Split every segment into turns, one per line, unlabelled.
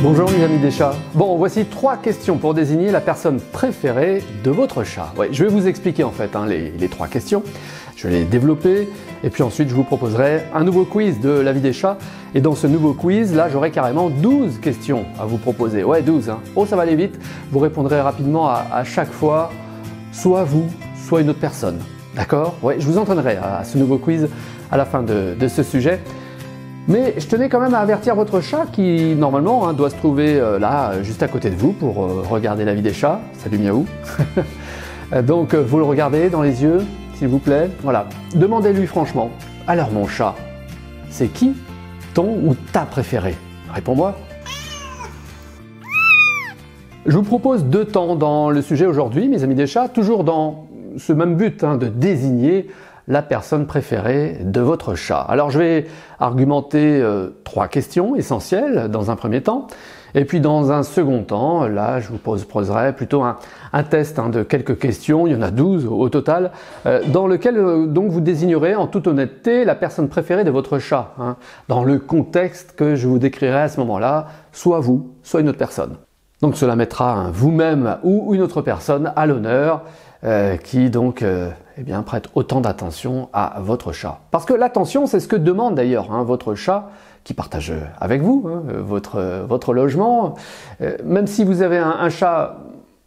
Bonjour mes amis des chats. Bon, voici 3 questions pour désigner la personne préférée de votre chat. Ouais, je vais vous expliquer en fait les 3 questions. Je vais les développer et puis ensuite je vous proposerai un nouveau quiz de la vie des chats. Et dans ce nouveau quiz, là j'aurai carrément 12 questions à vous proposer. Ouais, 12 hein. Oh, ça va aller vite. Vous répondrez rapidement à chaque fois, soit vous, soit une autre personne. D'accord? Ouais, je vous entraînerai à ce nouveau quiz à la fin de ce sujet. Mais je tenais quand même à avertir votre chat qui, normalement, doit se trouver là, juste à côté de vous pour regarder la vie des chats. Salut Miaou. Donc, vous le regardez dans les yeux, s'il vous plaît. Voilà. Demandez-lui franchement, alors mon chat, c'est qui ton ou ta préférée? Réponds-moi. Je vous propose 2 temps dans le sujet aujourd'hui, mes amis des chats, toujours dans ce même but de désigner la personne préférée de votre chat. Alors je vais argumenter 3 questions essentielles dans un premier temps, et puis dans un second temps, là je vous poserai plutôt un test de quelques questions, il y en a 12 au total, dans lequel donc vous désignerez en toute honnêteté la personne préférée de votre chat, dans le contexte que je vous décrirai à ce moment-là, soit vous, soit une autre personne. Donc cela mettra vous-même ou une autre personne à l'honneur, qui donc prête autant d'attention à votre chat. Parce que l'attention, c'est ce que demande d'ailleurs votre chat, qui partage avec vous votre logement. Même si vous avez un chat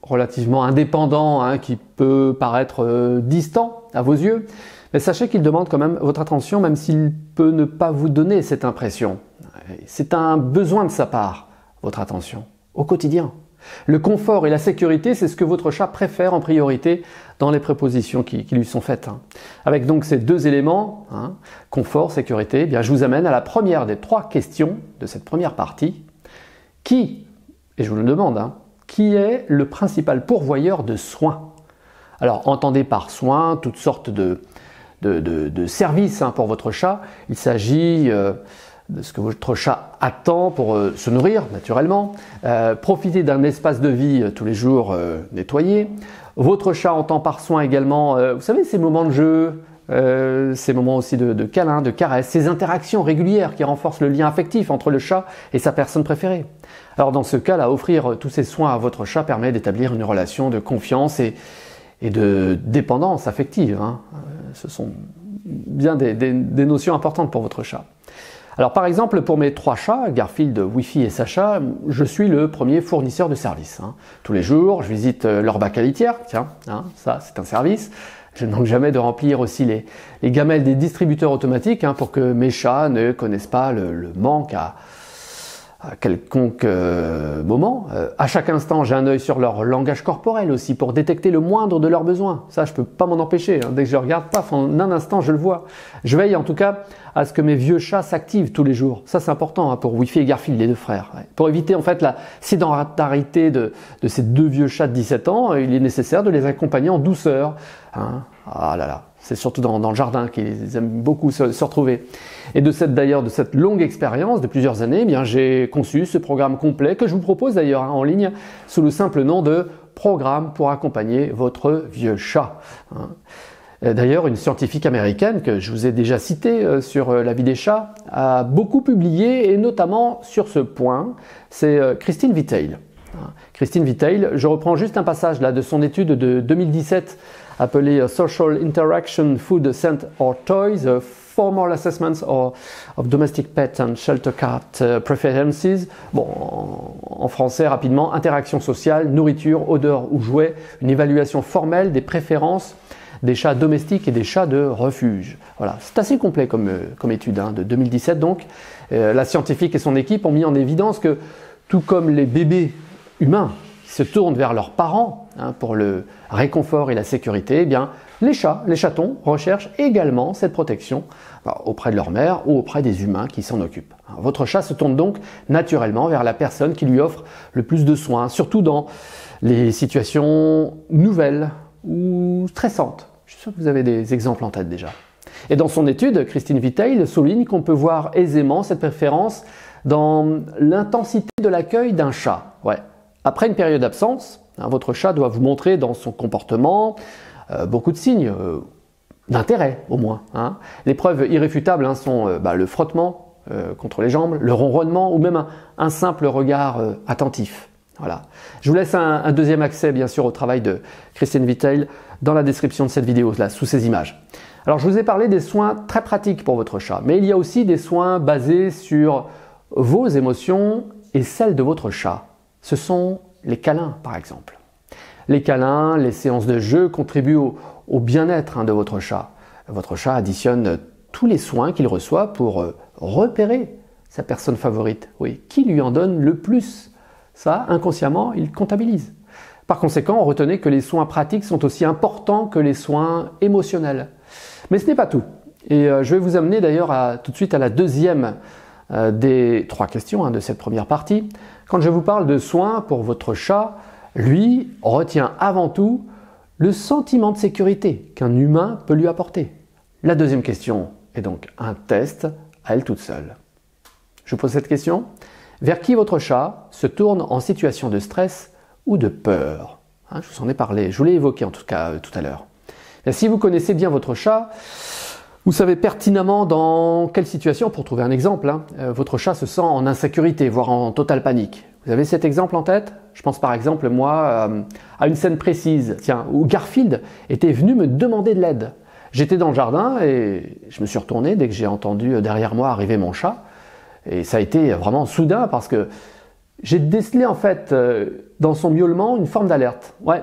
relativement indépendant, qui peut paraître distant à vos yeux, mais sachez qu'il demande quand même votre attention, même s'il peut ne pas vous donner cette impression. C'est un besoin de sa part, votre attention, au quotidien. Le confort et la sécurité, c'est ce que votre chat préfère en priorité dans les prépositions qui lui sont faites. Avec donc ces 2 éléments, confort, sécurité, je vous amène à la première des 3 questions de cette première partie. Qui, et je vous le demande, qui est le principal pourvoyeur de soins? Alors, entendez par soins toutes sortes de services pour votre chat. Il s'agit de ce que votre chat attend pour se nourrir naturellement, profiter d'un espace de vie tous les jours nettoyé. Votre chat entend par soin également, vous savez, ces moments de jeu, ces moments aussi de câlins, de caresses, ces interactions régulières qui renforcent le lien affectif entre le chat et sa personne préférée. Alors dans ce cas-là, offrir tous ces soins à votre chat permet d'établir une relation de confiance et de dépendance affective. Ce sont bien des notions importantes pour votre chat. Alors par exemple, pour mes 3 chats, Garfield, Wifi et Sacha, je suis le premier fournisseur de service. Tous les jours, je visite leur bac à litière, tiens, ça c'est un service. Je ne manque jamais de remplir aussi les gamelles des distributeurs automatiques pour que mes chats ne connaissent pas le manque à quelconque moment. À chaque instant, j'ai un œil sur leur langage corporel aussi pour détecter le moindre de leurs besoins. Ça, je peux pas m'en empêcher. Dès que je regarde, paf, en un instant, je le vois. Je veille en tout cas à ce que mes vieux chats s'activent tous les jours. Ça, c'est important pour Wifi et Garfield, les 2 frères. Pour éviter en fait la sédentarité de ces 2 vieux chats de 17 ans, il est nécessaire de les accompagner en douceur. Ah là là. C'est surtout dans le jardin qu'ils aiment beaucoup se retrouver. Et de cette longue expérience de plusieurs années, j'ai conçu ce programme complet que je vous propose d'ailleurs en ligne sous le simple nom de programme pour accompagner votre vieux chat. D'ailleurs, une scientifique américaine que je vous ai déjà citée sur la vie des chats a beaucoup publié et notamment sur ce point, c'est Christine Vitale. Christine Vitale, je reprends juste un passage là de son étude de 2017 appelée Social Interaction, Food, Scent or Toys, Formal Assessments of Domestic Pet and Shelter Cat Preferences. Bon, en français rapidement, interaction sociale, nourriture, odeur ou jouet, une évaluation formelle des préférences des chats domestiques et des chats de refuge. Voilà, c'est assez complet comme étude de 2017 donc. La scientifique et son équipe ont mis en évidence que tout comme les bébés humains qui se tournent vers leurs parents pour le réconfort et la sécurité, les chatons recherchent également cette protection auprès de leur mère ou auprès des humains qui s'en occupent. Votre chat se tourne donc naturellement vers la personne qui lui offre le plus de soins, surtout dans les situations nouvelles ou stressantes. Je suis sûr que vous avez des exemples en tête déjà. Et dans son étude, Christine Vitale souligne qu'on peut voir aisément cette préférence dans l'intensité de l'accueil d'un chat. Après une période d'absence, votre chat doit vous montrer dans son comportement beaucoup de signes d'intérêt au moins. Les preuves irréfutables sont le frottement, contre les jambes, le ronronnement ou même un simple regard attentif. Voilà. Je vous laisse un deuxième accès bien sûr au travail de Christiane Vittel dans la description de cette vidéo, là, sous ces images. Alors je vous ai parlé des soins très pratiques pour votre chat, mais il y a aussi des soins basés sur vos émotions et celles de votre chat. Ce sont les câlins par exemple. Les câlins, les séances de jeu contribuent au bien-être de votre chat. Votre chat additionne tous les soins qu'il reçoit pour repérer sa personne favorite. Oui, qui lui en donne le plus? Ça, inconsciemment, il comptabilise. Par conséquent, retenez que les soins pratiques sont aussi importants que les soins émotionnels. Mais ce n'est pas tout. Et je vais vous amener d'ailleurs tout de suite à la deuxième des 3 questions de cette première partie. Quand je vous parle de soins pour votre chat, lui retient avant tout le sentiment de sécurité qu'un humain peut lui apporter. La deuxième question est donc un test à elle toute seule. Je vous pose cette question. Vers qui votre chat se tourne en situation de stress ou de peur? Je vous en ai parlé, je vous l'ai évoqué en tout cas tout à l'heure. Si vous connaissez bien votre chat, vous savez pertinemment dans quelle situation, pour trouver un exemple, votre chat se sent en insécurité, voire en totale panique. Vous avez cet exemple en tête? Je pense par exemple, moi, à une scène précise, où Garfield était venu me demander de l'aide. J'étais dans le jardin et je me suis retourné dès que j'ai entendu derrière moi arriver mon chat. Et ça a été vraiment soudain parce que j'ai décelé en fait dans son miaulement une forme d'alerte. Ouais,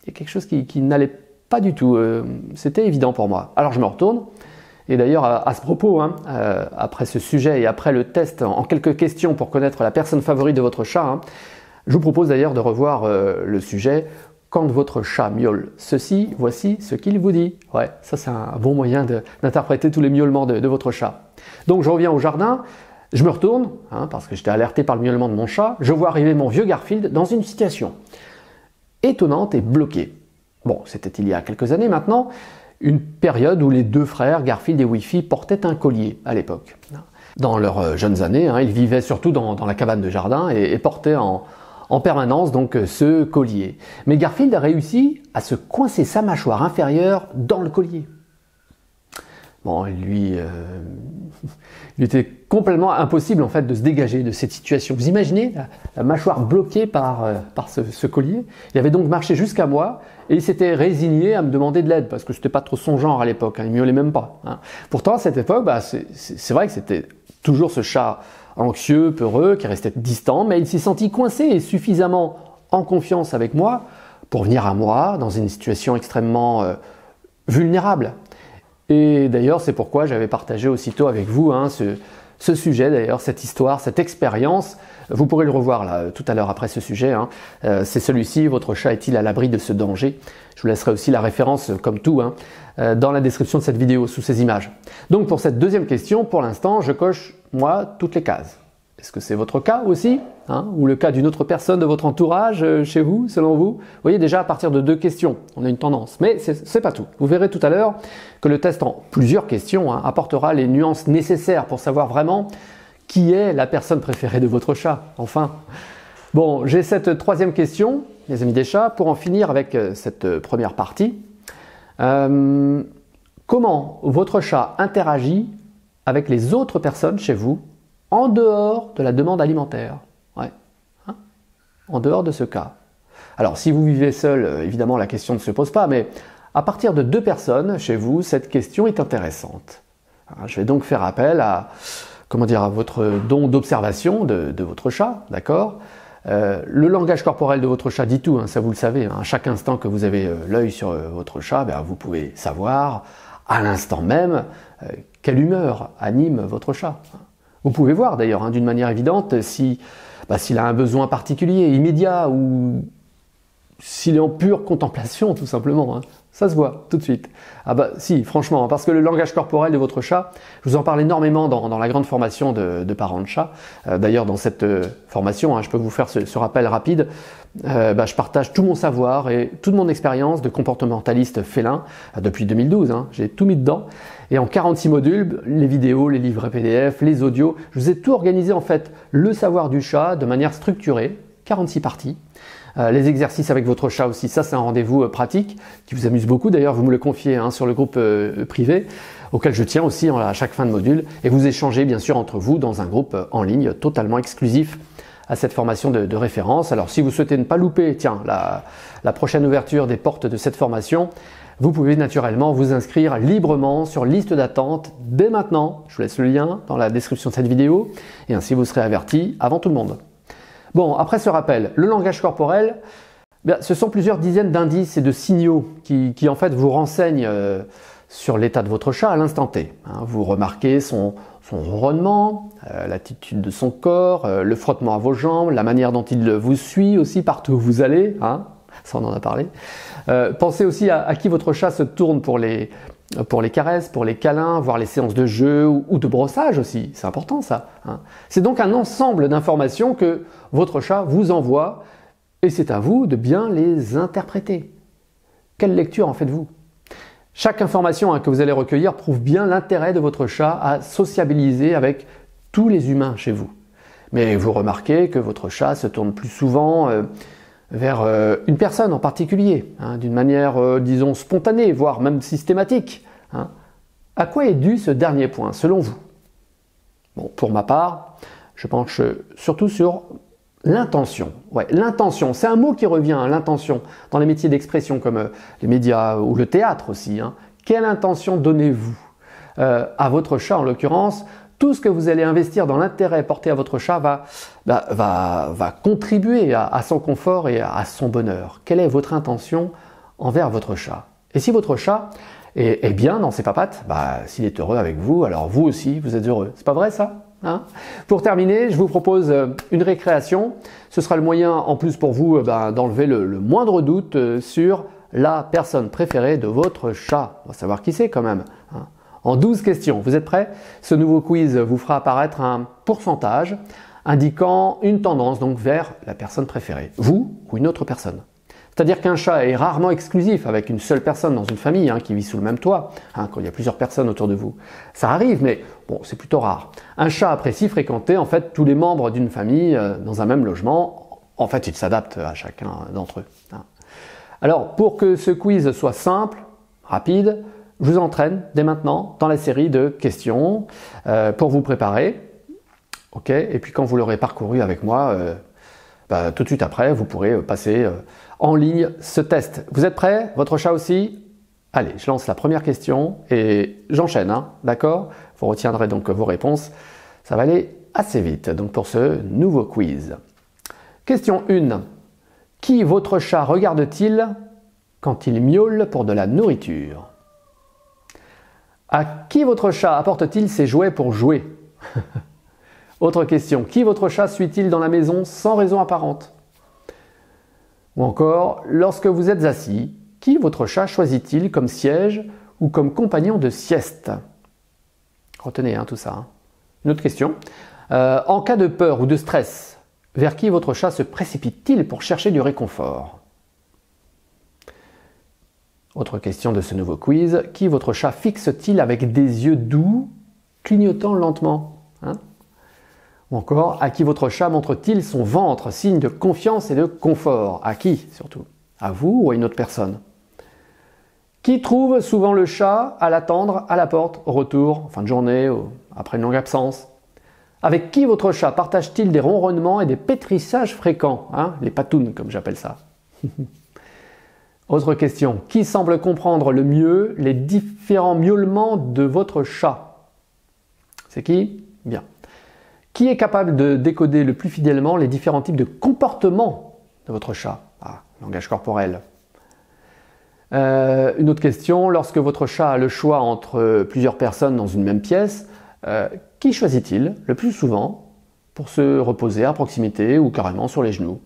il y a quelque chose qui n'allait pas du tout. C'était évident pour moi. Alors je me retourne. Et d'ailleurs à ce propos, après ce sujet et après le test en quelques questions pour connaître la personne favorite de votre chat, je vous propose d'ailleurs de revoir le sujet. Quand votre chat miaule ceci, voici ce qu'il vous dit. Ouais, ça c'est un bon moyen d'interpréter tous les miaulements de votre chat. Donc je reviens au jardin. Je me retourne, parce que j'étais alerté par le miaulement de mon chat, je vois arriver mon vieux Garfield dans une situation étonnante et bloquée. Bon, c'était il y a quelques années maintenant, une période où les 2 frères, Garfield et Wi-Fi, portaient un collier à l'époque. Dans leurs jeunes années, ils vivaient surtout dans la cabane de jardin et portaient en permanence donc ce collier. Mais Garfield a réussi à se coincer sa mâchoire inférieure dans le collier. Bon, il était complètement impossible en fait de se dégager de cette situation. Vous imaginez la mâchoire bloquée par ce collier? Il avait donc marché jusqu'à moi et il s'était résigné à me demander de l'aide parce que c'était pas trop son genre à l'époque, il miaulait même pas. Pourtant à cette époque, c'est vrai que c'était toujours ce chat anxieux, peureux, qui restait distant, mais il s'est senti coincé et suffisamment en confiance avec moi pour venir à moi dans une situation extrêmement vulnérable. Et d'ailleurs, c'est pourquoi j'avais partagé aussitôt avec vous ce sujet, d'ailleurs, cette histoire, cette expérience. Vous pourrez le revoir là, tout à l'heure après ce sujet. C'est celui-ci, votre chat est-il à l'abri de ce danger? Je vous laisserai aussi la référence, comme tout, dans la description de cette vidéo, sous ces images. Donc pour cette deuxième question, pour l'instant, je coche, moi, toutes les cases. Est-ce que c'est votre cas aussi, ou le cas d'une autre personne de votre entourage chez vous, selon vous? Vous voyez déjà à partir de 2 questions, on a une tendance. Mais c'est pas tout. Vous verrez tout à l'heure que le test en plusieurs questions apportera les nuances nécessaires pour savoir vraiment qui est la personne préférée de votre chat. Enfin, bon, j'ai cette 3e question, les amis des chats, pour en finir avec cette première partie. Comment votre chat interagit avec les autres personnes chez vous en dehors de la demande alimentaire? Ouais. En dehors de ce cas. Alors, si vous vivez seul, évidemment, la question ne se pose pas, mais à partir de 2 personnes chez vous, cette question est intéressante. Je vais donc faire appel à votre don d'observation de votre chat, d'accord? Le langage corporel de votre chat dit tout, ça vous le savez. À chaque instant que vous avez l'œil sur votre chat, vous pouvez savoir à l'instant même quelle humeur anime votre chat. Vous pouvez voir d'ailleurs d'une manière évidente s'il a un besoin particulier, immédiat, ou s'il est en pure contemplation tout simplement. Ça se voit tout de suite. Si, franchement, parce que le langage corporel de votre chat, je vous en parle énormément dans la grande formation de parents de chat. D'ailleurs, dans cette formation, je peux vous faire ce rappel rapide. Je partage tout mon savoir et toute mon expérience de comportementaliste félin depuis 2012. J'ai tout mis dedans. Et en 46 modules, les vidéos, les livres PDF, les audios, je vous ai tout organisé en fait, le savoir du chat de manière structurée, 46 parties. Les exercices avec votre chat aussi, ça c'est un rendez-vous pratique qui vous amuse beaucoup. D'ailleurs, vous me le confiez sur le groupe privé. auquel je tiens aussi à chaque fin de module, et vous échangez bien sûr entre vous dans un groupe en ligne totalement exclusif à cette formation de référence. Alors si vous souhaitez ne pas louper la prochaine ouverture des portes de cette formation, vous pouvez naturellement vous inscrire librement sur liste d'attente dès maintenant. Je vous laisse le lien dans la description de cette vidéo et ainsi vous serez averti avant tout le monde. Bon, après ce rappel, le langage corporel, ce sont plusieurs dizaines d'indices et de signaux qui en fait vous renseignent sur l'état de votre chat à l'instant T. Vous remarquez son ronronnement, l'attitude de son corps, le frottement à vos jambes, la manière dont il vous suit aussi partout où vous allez, ça on en a parlé. Pensez aussi à qui votre chat se tourne pour les caresses, pour les câlins, voire les séances de jeu ou de brossage aussi, c'est important ça. C'est donc un ensemble d'informations que votre chat vous envoie et c'est à vous de bien les interpréter. Quelle lecture en faites-vous? Chaque information que vous allez recueillir prouve bien l'intérêt de votre chat à sociabiliser avec tous les humains chez vous. Mais vous remarquez que votre chat se tourne plus souvent vers une personne en particulier, d'une manière, disons, spontanée, voire même systématique. À quoi est dû ce dernier point, selon vous? Bon, pour ma part, je penche surtout sur l'intention. Ouais, l'intention, c'est un mot qui revient, l'intention, dans les métiers d'expression comme les médias ou le théâtre aussi. Quelle intention donnez-vous à votre chat en l'occurrence? Tout ce que vous allez investir dans l'intérêt porté à votre chat va contribuer à son confort et à son bonheur. Quelle est votre intention envers votre chat? Et si votre chat est bien dans ses papates, s'il est heureux avec vous, alors vous aussi vous êtes heureux. C'est pas vrai ça? Pour terminer, je vous propose une récréation. Ce sera le moyen en plus pour vous d'enlever le moindre doute sur la personne préférée de votre chat. On va savoir qui c'est quand même. En 12 questions. Vous êtes prêts? Ce nouveau quiz vous fera apparaître un pourcentage indiquant une tendance donc vers la personne préférée, vous ou une autre personne. C'est-à-dire qu'un chat est rarement exclusif avec une seule personne dans une famille qui vit sous le même toit, quand il y a plusieurs personnes autour de vous. Ça arrive, mais bon, c'est plutôt rare. Un chat apprécie fréquenter en fait tous les membres d'une famille dans un même logement. En fait, il s'adapte à chacun d'entre eux. Alors, pour que ce quiz soit simple, rapide, je vous entraîne dès maintenant dans la série de questions pour vous préparer. Ok, et puis quand vous l'aurez parcouru avec moi, tout de suite après, vous pourrez passer en ligne ce test. Vous êtes prêts? Votre chat aussi? Allez, je lance la première question et j'enchaîne, d'accord? Vous retiendrez donc vos réponses. Ça va aller assez vite donc pour ce nouveau quiz. Question 1. Qui votre chat regarde-t-il quand il miaule pour de la nourriture? À qui votre chat apporte-t-il ses jouets pour jouer? Autre question. Qui votre chat suit-il dans la maison sans raison apparente? Ou encore, lorsque vous êtes assis, qui votre chat choisit-il comme siège ou comme compagnon de sieste? Retenez tout ça. Une autre question. En cas de peur ou de stress, vers qui votre chat se précipite-t-il pour chercher du réconfort? Autre question de ce nouveau quiz. Qui votre chat fixe-t-il avec des yeux doux, clignotant lentement? Ou encore, à qui votre chat montre-t-il son ventre, signe de confiance et de confort? À qui surtout? À vous ou à une autre personne? Qui trouve souvent le chat à l'attendre à la porte, au retour, en fin de journée, ou après une longue absence? Avec qui votre chat partage-t-il des ronronnements et des pétrissages fréquents? Les patounes, comme j'appelle ça. Autre question. Qui semble comprendre le mieux les différents miaulements de votre chat? C'est qui? Bien. Qui est capable de décoder le plus fidèlement les différents types de comportements de votre chat? Langage corporel. Une autre question. Lorsque votre chat a le choix entre plusieurs personnes dans une même pièce, qui choisit-il le plus souvent pour se reposer à proximité ou carrément sur les genoux?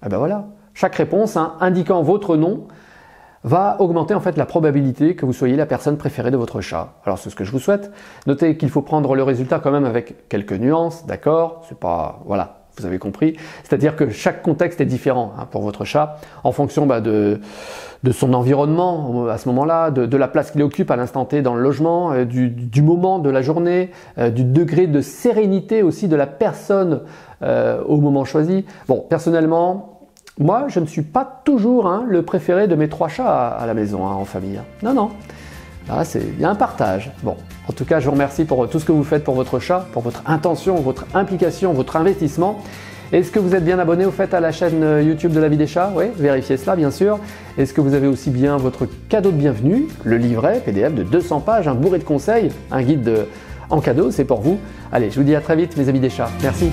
Voilà. Chaque réponse indiquant votre nom va augmenter en fait la probabilité que vous soyez la personne préférée de votre chat. Alors c'est ce que je vous souhaite. Notez qu'il faut prendre le résultat quand même avec quelques nuances, d'accord? C'est pas... Voilà, vous avez compris. C'est-à-dire que chaque contexte est différent pour votre chat en fonction de son environnement à ce moment-là, de la place qu'il occupe à l'instant T dans le logement, du moment de la journée, du degré de sérénité aussi de la personne au moment choisi. Bon, personnellement, moi, je ne suis pas toujours le préféré de mes 3 chats à la maison, en famille. Non, non. Ah, il y a un partage. Bon, en tout cas, je vous remercie pour tout ce que vous faites pour votre chat, pour votre intention, votre implication, votre investissement. Est-ce que vous êtes bien abonné au fait à la chaîne YouTube de La Vie des Chats? Oui, vérifiez cela bien sûr. Est-ce que vous avez aussi bien votre cadeau de bienvenue, le livret PDF de 200 pages, un bourré de conseils, un guide en cadeau, c'est pour vous. Allez, je vous dis à très vite mes amis des chats. Merci.